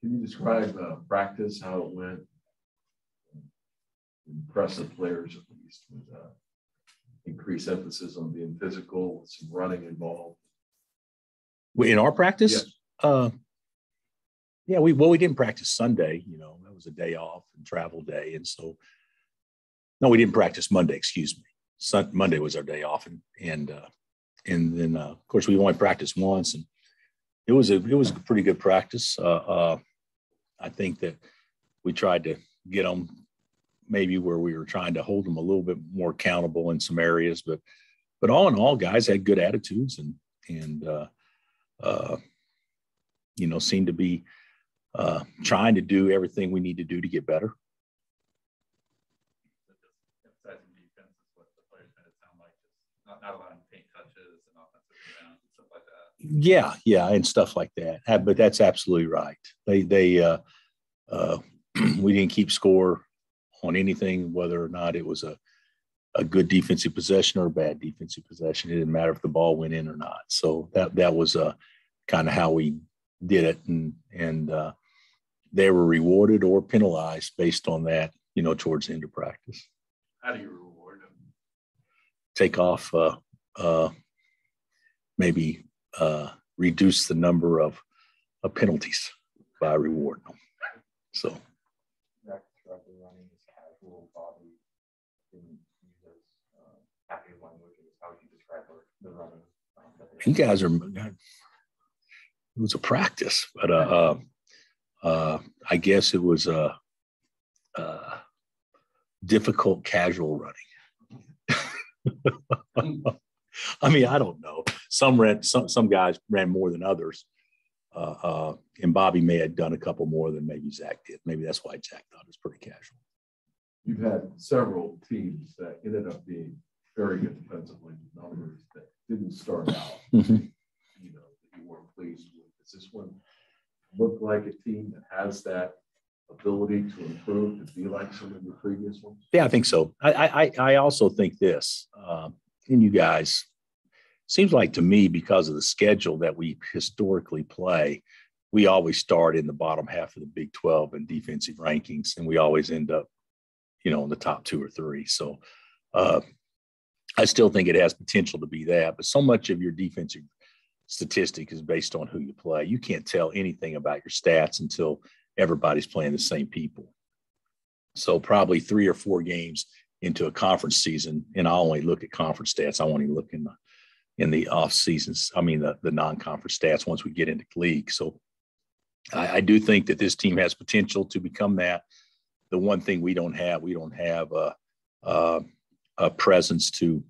Can you describe practice, how it went? Impressive players, at least, with increased emphasis on being physical, with some running involved. In our practice? Yeah. Yeah, we didn't practice Sunday. That was a day off and travel day. And so, no, we didn't practice Monday, excuse me. Monday was our day off. And then, of course, we only practiced once. And it was a pretty good practice. I think that we tried to get them maybe where we were trying to hold them a little bit more accountable in some areas. But all in all, guys had good attitudes and seemed to be trying to do everything we need to do to get better. Emphasizing defense is what the players made it sound like, just not allowing paint touches and offensive rebounds and stuff like that. Yeah, and stuff like that. But that's absolutely right. They we didn't keep score on anything, whether or not it was a good defensive possession or a bad defensive possession. It didn't matter if the ball went in or not. So that was kind of how we did it, and they were rewarded or penalized based on that, towards the end of practice. How do you reward them? Take off, maybe reduce the number of penalties by rewarding them. So. Running is casual, Bobby didn't use as happy languages. How would you describe the running? You guys are. It was a practice, but I guess it was a difficult casual running. I mean, I don't know. Some guys ran more than others, and Bobby may have done a couple more than maybe Zach did. Maybe that's why Zach thought it was pretty casual. You've had several teams that ended up being very good defensively, numbers that didn't start out, that you weren't pleased with. Does this one look like a team that has that ability to improve, to be like some of the previous ones? Yeah, I think so. I also think this, and you guys, seems like to me, because of the schedule that we historically play, we always start in the bottom half of the Big 12 in defensive rankings, and we always end up, in the top 2 or 3. So I still think it has potential to be that, but so much of your defensive statistic is based on who you play. You can't tell anything about your stats until everybody's playing the same people. So probably 3 or 4 games into a conference season, and I'll only look at conference stats. I won't even look in the off seasons. I mean, the non-conference stats once we get into the league. So I do think that this team has potential to become that. The one thing we don't have a presence to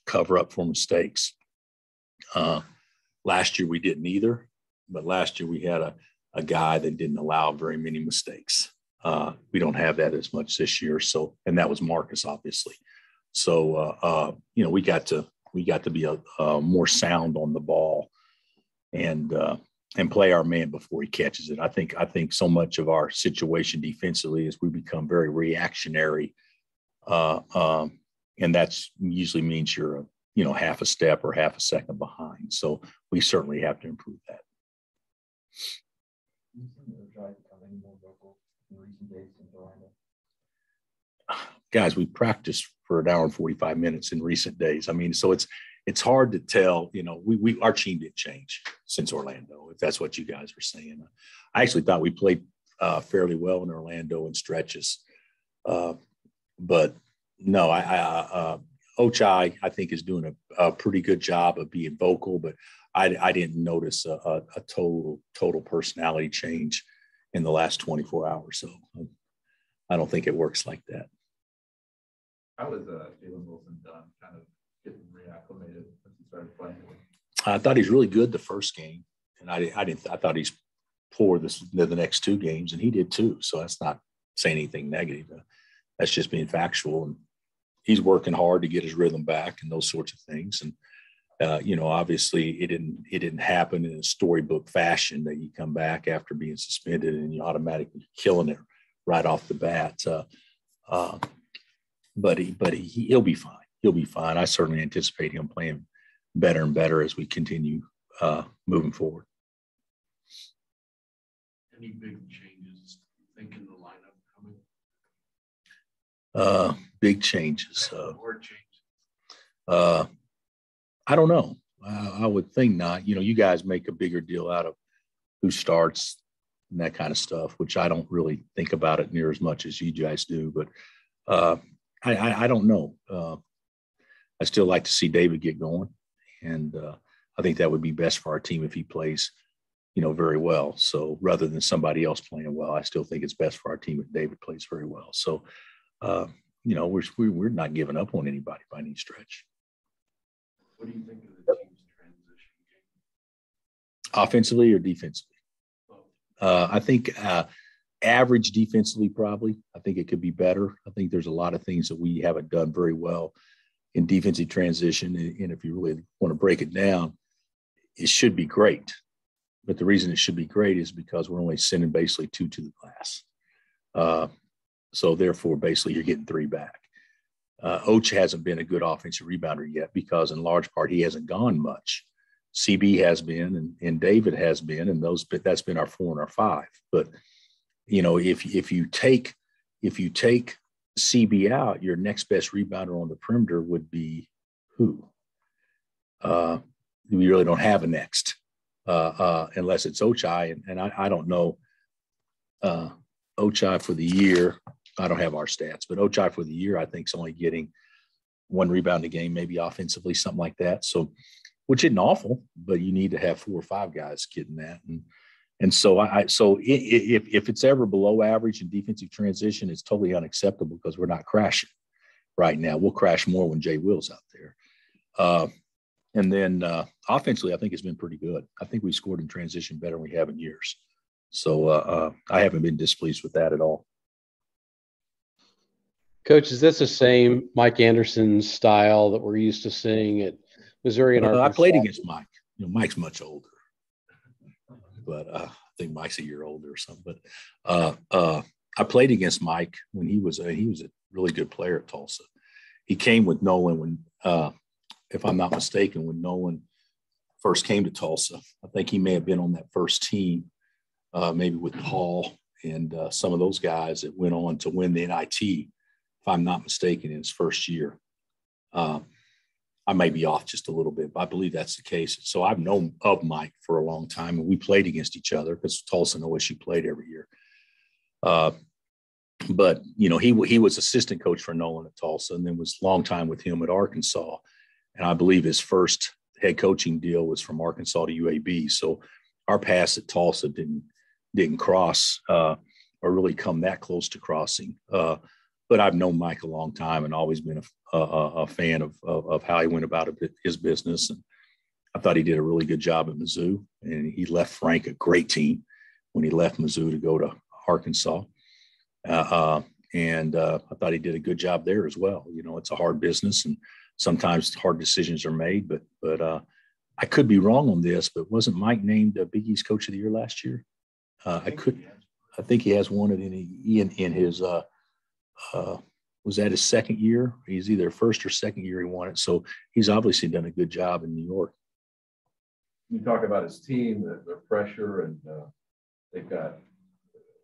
cover up for mistakes. Last year we didn't either, but last year we had a guy that didn't allow very many mistakes. We don't have that as much this year. So, and that was Marcus, obviously. So, we got to be a more sound on the ball and play our man before he catches it. I think so much of our situation defensively is we become very reactionary, and that's usually means you're half a step or half a second behind. So we certainly have to improve that. Guys, we practiced for an hour and 45 minutes in recent days. I mean, so it's hard to tell. Our team didn't change since Orlando, if that's what you guys are saying. I actually thought we played fairly well in Orlando in stretches, but no, Ochai, I think, is doing a pretty good job of being vocal, but I didn't notice a total personality change in the last 24 hours. So I don't think it works like that. How was Jalen Wilson done, kind of getting reacclimated since he started playing? I thought he's really good the first game, and I thought he's poor the next 2 games, and he did too. So that's not saying anything negative. That's just being factual. And he's working hard to get his rhythm back and those sorts of things. And obviously it didn't happen in a storybook fashion that you come back after being suspended and you automatically killing it right off the bat. But he'll be fine. He'll be fine. I certainly anticipate him playing better and better as we continue moving forward. Any big changes you think in the lineup coming? Big changes. Or changes? I don't know. I would think not. You guys make a bigger deal out of who starts and that kind of stuff, which I don't really think about it near as much as you guys do. But I don't know. I still like to see David get going, and I think that would be best for our team if he plays, very well. So rather than somebody else playing well, I still think it's best for our team if David plays very well. So, we're not giving up on anybody by any stretch. What do you think of the team's transition game? Offensively or defensively? I think average defensively, probably. I think it could be better. I think there's a lot of things that we haven't done very well in defensive transition. And if you really want to break it down, it should be great. But the reason it should be great is because we're only sending basically 2 to the glass. So therefore, basically, you're getting 3 back. Oach hasn't been a good offensive rebounder yet because in large part he hasn't gone much. CB has been and David has been, and that's been our 4 and our 5. But if you take CB out, your next best rebounder on the perimeter would be who? We really don't have a next unless it's Ochai, and I don't know. Ochai for the year, I don't have our stats, but Ochai for the year I think is only getting 1 rebound a game, maybe offensively, something like that. So, which isn't awful, but you need to have 4 or 5 guys getting that. And so if it's ever below average in defensive transition, it's totally unacceptable because we're not crashing right now. We'll crash more when Jay Will's out there. And then offensively, I think it's been pretty good. I think we scored in transition better than we have in years. So I haven't been displeased with that at all. Coach, is this the same Mike Anderson style that we're used to seeing at Missouri and Arkansas? I played against Mike. Mike's much older, but I think Mike's a year older or something. But I played against Mike when he was a really good player at Tulsa. He came with Nolan when, if I'm not mistaken, when Nolan first came to Tulsa. I think he may have been on that first team, maybe with Paul and some of those guys that went on to win the NIT, if I'm not mistaken, in his first year. I may be off just a little bit, but I believe that's the case. So I've known of Mike for a long time, and we played against each other because Tulsa and OSU played every year. But, he was assistant coach for Nolan at Tulsa and then was a long time with him at Arkansas. And I believe his first head coaching deal was from Arkansas to UAB. So our pass at Tulsa didn't cross or really come that close to crossing. But I've known Mike a long time and always been a fan of how he went about his business. And I thought he did a really good job at Mizzou. And he left Frank a great team when he left Mizzou to go to Arkansas. And I thought he did a good job there as well. It's a hard business and sometimes hard decisions are made. But I could be wrong on this, but wasn't Mike named Big East Coach of the Year last year? I think he has won it in his was that his second year? He's either first or second year he won it. So he's obviously done a good job in New York. You talk about his team, the pressure, and they've got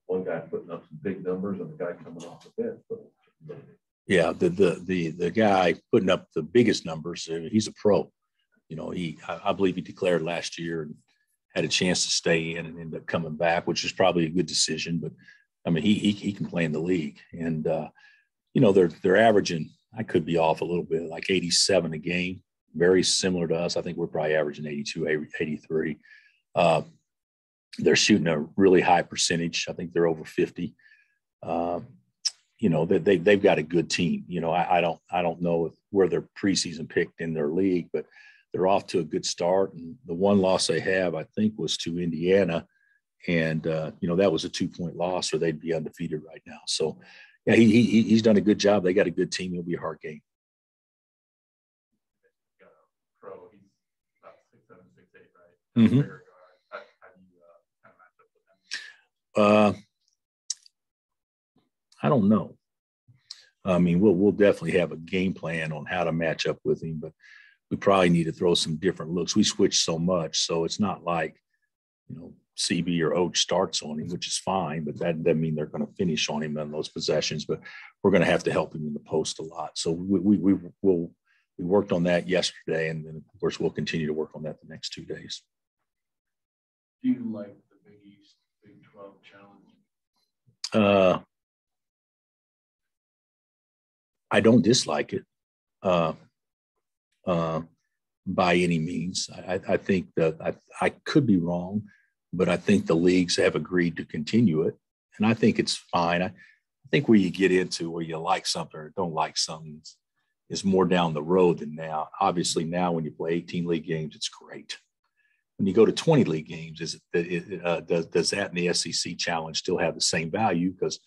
one guy putting up some big numbers and the guy coming off the bench. Yeah, the guy putting up the biggest numbers, he's a pro. I believe he declared last year and had a chance to stay in and end up coming back, which is probably a good decision. But I mean, he can play in the league, and they're averaging. I could be off a little bit, like 87 a game, very similar to us. I think we're probably averaging 82, 83. They're shooting a really high percentage. I think they're over 50. They've got a good team. I don't know where they're preseason picked in their league, but they're off to a good start. And the one loss they have, I think, was to Indiana. And, that was a 2-point loss or they'd be undefeated right now. So, yeah, he's done a good job. They got a good team. It'll be a hard game. Got a pro. He's about 6'7", 6'8", right? Mm-hmm. How do you kind of match up with him? I don't know. I mean, we'll definitely have a game plan on how to match up with him, but we probably need to throw some different looks. We switch so much, so it's not like CB or Oach starts on him, which is fine, but that doesn't mean they're going to finish on him on those possessions. But we're going to have to help him in the post a lot. So we worked on that yesterday, and then of course we'll continue to work on that the next 2 days. Do you like the Big East Big 12 challenge? I don't dislike it by any means. I think that I could be wrong, but I think the leagues have agreed to continue it, and I think it's fine. I think where you get into where you like something or don't like something is more down the road than now. Obviously, now when you play 18 league games, it's great. When you go to 20 league games, does that and the SEC challenge still have the same value? Because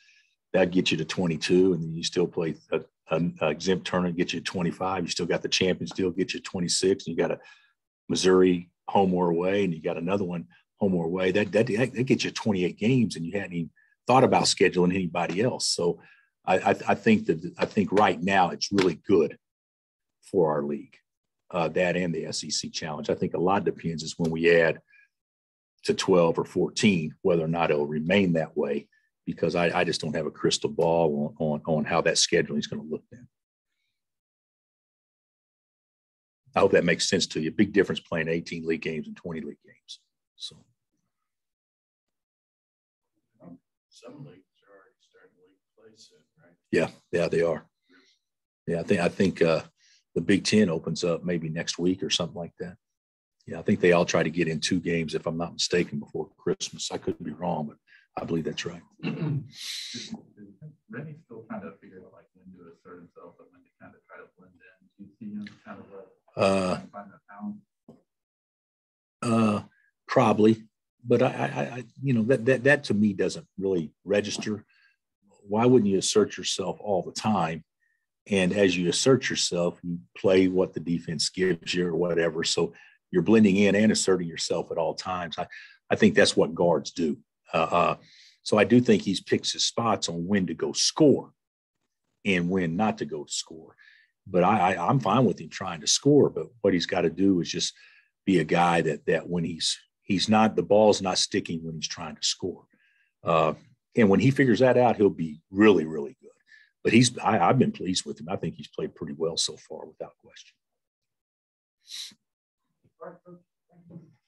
that gets you to 22, and then you still play an exempt tournament, get you to 25. You still got the Champions deal, get you to 26. And you got a Missouri home or away, and you got another one home or away. That gets you 28 games, and you hadn't even thought about scheduling anybody else. So I think right now it's really good for our league, that and the SEC challenge. I think a lot depends is when we add to 12 or 14, whether or not it'll remain that way, because I just don't have a crystal ball on how that scheduling is going to look then. I hope that makes sense to you. Big difference playing 18 league games and 20 league games. So some leagues are already starting league play soon, right? Yeah, they are. Yeah, I think the Big Ten opens up maybe next week or something like that. Yeah, I think they all try to get in 2 games, if I'm not mistaken, before Christmas. I could be wrong, but I believe that's right. Rennie's still trying to figure out like when to assert himself, but when to kind of try to blend in. Do you see him kind of find that balance? Probably, but I that to me doesn't really register. Why wouldn't you assert yourself all the time? And as you assert yourself, you play what the defense gives you or whatever. So you're blending in and asserting yourself at all times. I think that's what guards do. So I do think he's picked his spots on when to go score and when not to go score. But I'm fine with him trying to score. But what he's got to do is just be a guy that when he's not, the ball's not sticking when he's trying to score. And when he figures that out, he'll be really, really good. But I've been pleased with him. I think he's played pretty well so far, without question.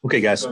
Okay, guys.